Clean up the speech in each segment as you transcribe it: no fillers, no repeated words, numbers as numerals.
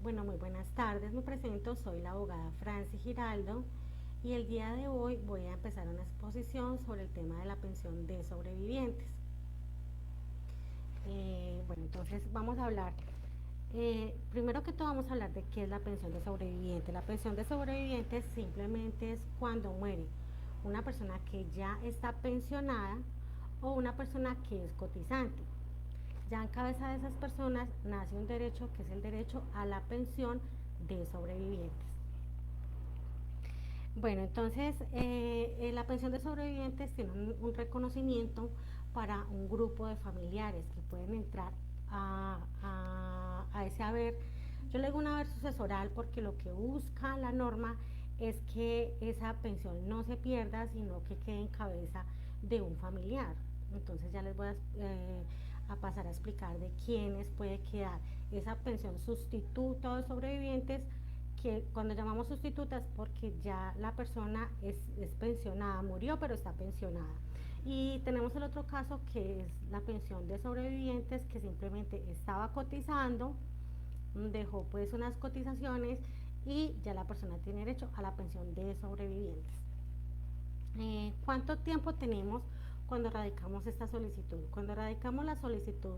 Bueno, muy buenas tardes. Me presento, soy la abogada Franci Giraldo y el día de hoy voy a empezar una exposición sobre el tema de la pensión de sobrevivientes. Bueno, entonces vamos a hablar, primero que todo vamos a hablar de qué es la pensión de sobreviviente. La pensión de sobreviviente simplemente es cuando muere una persona que ya está pensionada o una persona que es cotizante. Ya en cabeza de esas personas nace un derecho que es el derecho a la pensión de sobrevivientes. Bueno, entonces la pensión de sobrevivientes tiene un reconocimiento para un grupo de familiares que pueden entrar a ese haber. Yo le digo un haber sucesoral porque lo que busca la norma es que esa pensión no se pierda, sino que quede en cabeza de un familiar. Entonces ya les voy a pasar a explicar de quiénes puede quedar esa pensión sustituta de sobrevivientes, que cuando llamamos sustitutas porque ya la persona es pensionada, murió pero está pensionada. Y tenemos el otro caso que es la pensión de sobrevivientes que simplemente estaba cotizando, dejó pues unas cotizaciones y ya la persona tiene derecho a la pensión de sobrevivientes. ¿Cuánto tiempo tenemos cuando radicamos esta solicitud? Cuando radicamos la solicitud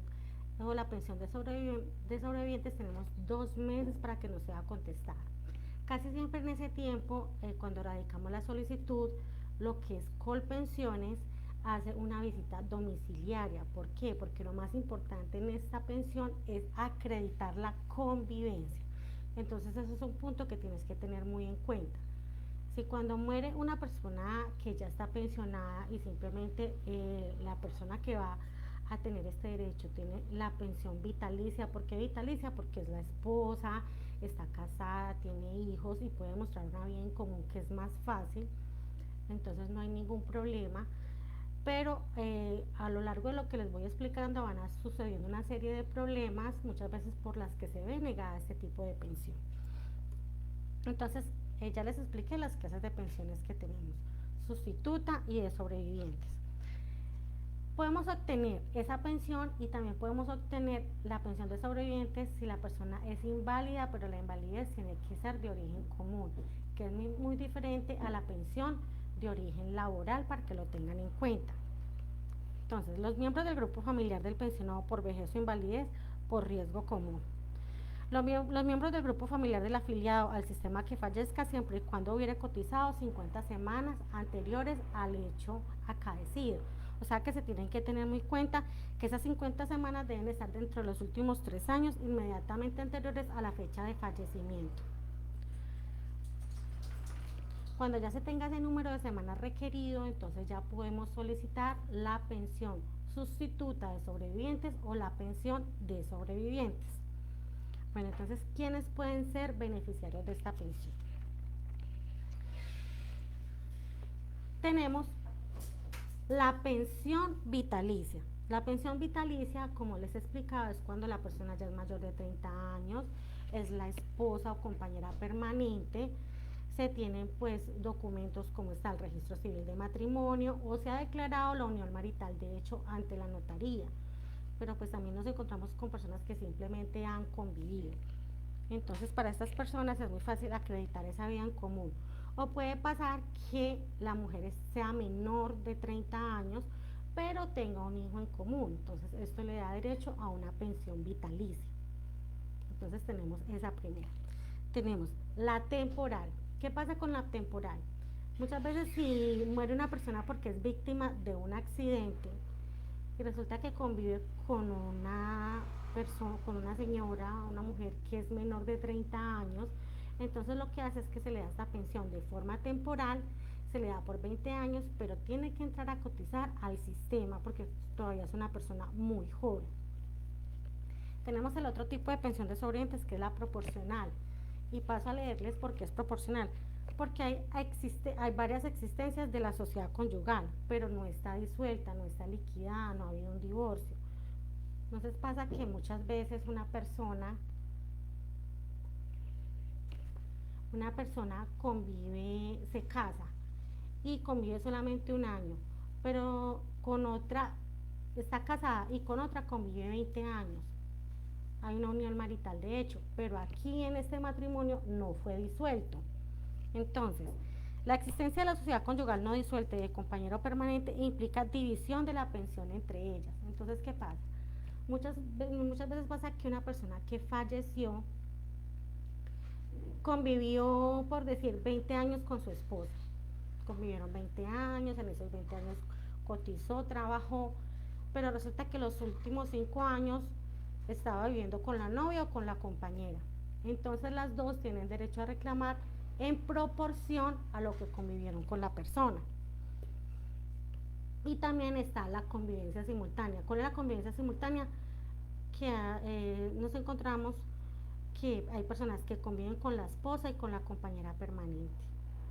o la pensión de sobrevivientes tenemos 2 meses para que nos sea contestada. Casi siempre en ese tiempo, cuando radicamos la solicitud, lo que es Colpensiones hace una visita domiciliaria. ¿Por qué? Porque lo más importante en esta pensión es acreditar la convivencia. Entonces, eso es un punto que tienes que tener muy en cuenta. Si cuando muere una persona que ya está pensionada y simplemente la persona que va a tener este derecho tiene la pensión vitalicia, ¿por qué vitalicia? Porque es la esposa, está casada, tiene hijos y puede mostrar una vida en común que es más fácil, entonces no hay ningún problema. Pero a lo largo de lo que les voy explicando van a sucediendo una serie de problemas, muchas veces por las que se ve negada este tipo de pensión. Entonces, ya les expliqué las clases de pensiones que tenemos, sustituta y de sobrevivientes. Podemos obtener esa pensión y también podemos obtener la pensión de sobrevivientes si la persona es inválida, pero la invalidez tiene que ser de origen común, que es muy diferente a la pensión de origen laboral, para que lo tengan en cuenta. Entonces, los miembros del grupo familiar del pensionado por vejez o invalidez por riesgo común. Los miembros del grupo familiar del afiliado al sistema que fallezca siempre y cuando hubiera cotizado 50 semanas anteriores al hecho acaecido. O sea que se tienen que tener muy cuenta que esas 50 semanas deben estar dentro de los últimos 3 años inmediatamente anteriores a la fecha de fallecimiento. Cuando ya se tenga ese número de semanas requerido, entonces ya podemos solicitar la pensión sustituta de sobrevivientes o la pensión de sobrevivientes. Bueno, entonces, ¿quiénes pueden ser beneficiarios de esta pensión? Tenemos la pensión vitalicia. La pensión vitalicia, como les explicaba, es cuando la persona ya es mayor de 30 años, es la esposa o compañera permanente, se tienen pues documentos como está el registro civil de matrimonio o se ha declarado la unión marital de hecho ante la notaría. Pero pues también nos encontramos con personas que simplemente han convivido. Entonces, para estas personas es muy fácil acreditar esa vida en común. O puede pasar que la mujer sea menor de 30 años, pero tenga un hijo en común. Entonces, esto le da derecho a una pensión vitalicia. Entonces, tenemos esa primera. Tenemos la temporal. ¿Qué pasa con la temporal? Muchas veces si muere una persona porque es víctima de un accidente y resulta que convive con una persona, con una señora, una mujer que es menor de 30 años, entonces lo que hace es que se le da esta pensión de forma temporal, se le da por 20 años, pero tiene que entrar a cotizar al sistema porque todavía es una persona muy joven. Tenemos el otro tipo de pensión de sobrevivientes que es la proporcional, y paso a leerles por qué es proporcional. Porque hay varias existencias de la sociedad conyugal, pero no está disuelta, no está liquidada, no ha habido un divorcio. Entonces pasa que muchas veces una persona convive, se casa y convive solamente un año, pero con otra está casada y con otra convive 20 años. hay una unión marital de hecho, pero aquí en este matrimonio no fue disuelto. Entonces, la existencia de la sociedad conyugal no disuelta y de compañero permanente implica división de la pensión entre ellas. Entonces, ¿qué pasa? Muchas veces pasa que una persona que falleció convivió, por decir, 20 años con su esposa. Convivieron 20 años, en esos 20 años cotizó, trabajó, pero resulta que los últimos 5 años estaba viviendo con la novia o con la compañera. Entonces las dos tienen derecho a reclamar en proporción a lo que convivieron con la persona. Y también está la convivencia simultánea. ¿Cuál es la convivencia simultánea? Que nos encontramos que hay personas que conviven con la esposa y con la compañera permanente.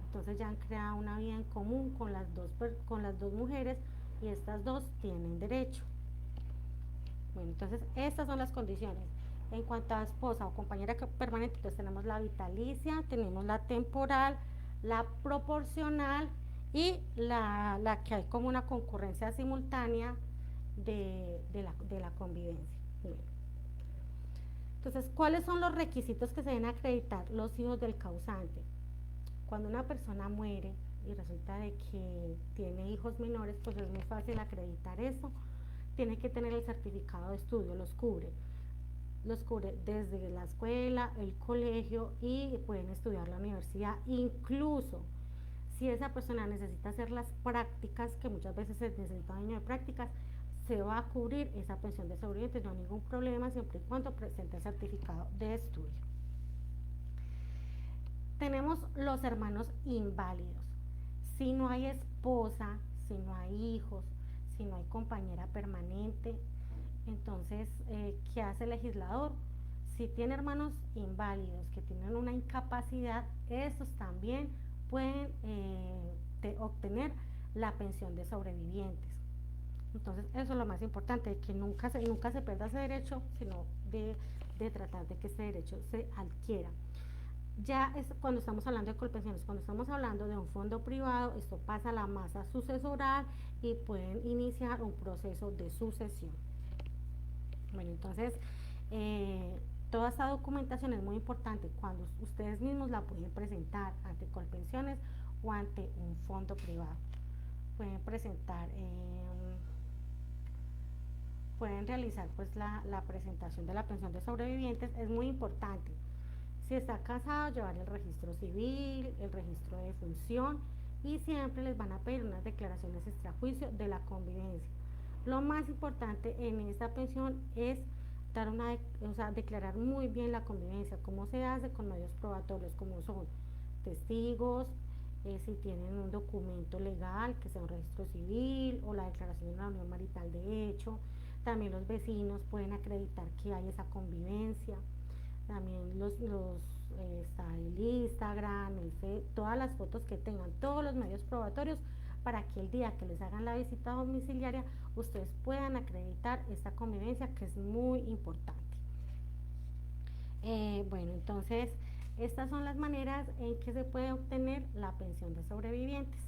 Entonces ya han creado una vida en común con las dos mujeres y estas dos tienen derecho. Bueno, entonces estas son las condiciones. En cuanto a esposa o compañera permanente, entonces tenemos la vitalicia, tenemos la temporal, la proporcional y la que hay como una concurrencia simultánea de la convivencia. Bueno. Entonces, ¿cuáles son los requisitos que se deben acreditar? Los hijos del causante. Cuando una persona muere y resulta de que tiene hijos menores, pues es muy fácil acreditar eso. Tiene que tener el certificado de estudio, los cubre desde la escuela, el colegio y pueden estudiar la universidad. Incluso si esa persona necesita hacer las prácticas, que muchas veces se necesita un año de prácticas, se va a cubrir esa pensión de sobrevivientes, no hay ningún problema siempre y cuando presente el certificado de estudio. Tenemos los hermanos inválidos. Si no hay esposa, si no hay hijos, si no hay compañera permanente, entonces, ¿qué hace el legislador? Si tiene hermanos inválidos que tienen una incapacidad, estos también pueden obtener la pensión de sobrevivientes. Entonces, eso es lo más importante, que nunca se pierda ese derecho, sino de tratar de que ese derecho se adquiera. Ya es cuando estamos hablando de colpensiones, cuando estamos hablando de un fondo privado, esto pasa a la masa sucesoral y pueden iniciar un proceso de sucesión. Bueno, entonces, toda esta documentación es muy importante cuando ustedes mismos la pueden presentar ante Colpensiones o ante un fondo privado. Pueden presentar, pueden realizar pues la presentación de la pensión de sobrevivientes, es muy importante. Si está casado, llevar el registro civil, el registro de función y siempre les van a pedir unas declaraciones extrajuicio de la convivencia. Lo más importante en esta pensión es declarar muy bien la convivencia, cómo se hace con medios probatorios, como son testigos, si tienen un documento legal, que sea un registro civil o la declaración de una unión marital de hecho. También los vecinos pueden acreditar que hay esa convivencia. También está el Instagram, el Facebook, todas las fotos que tengan, todos los medios probatorios para que el día que les hagan la visita domiciliaria ustedes puedan acreditar esta convivencia, que es muy importante. Bueno, entonces estas son las maneras en que se puede obtener la pensión de sobrevivientes.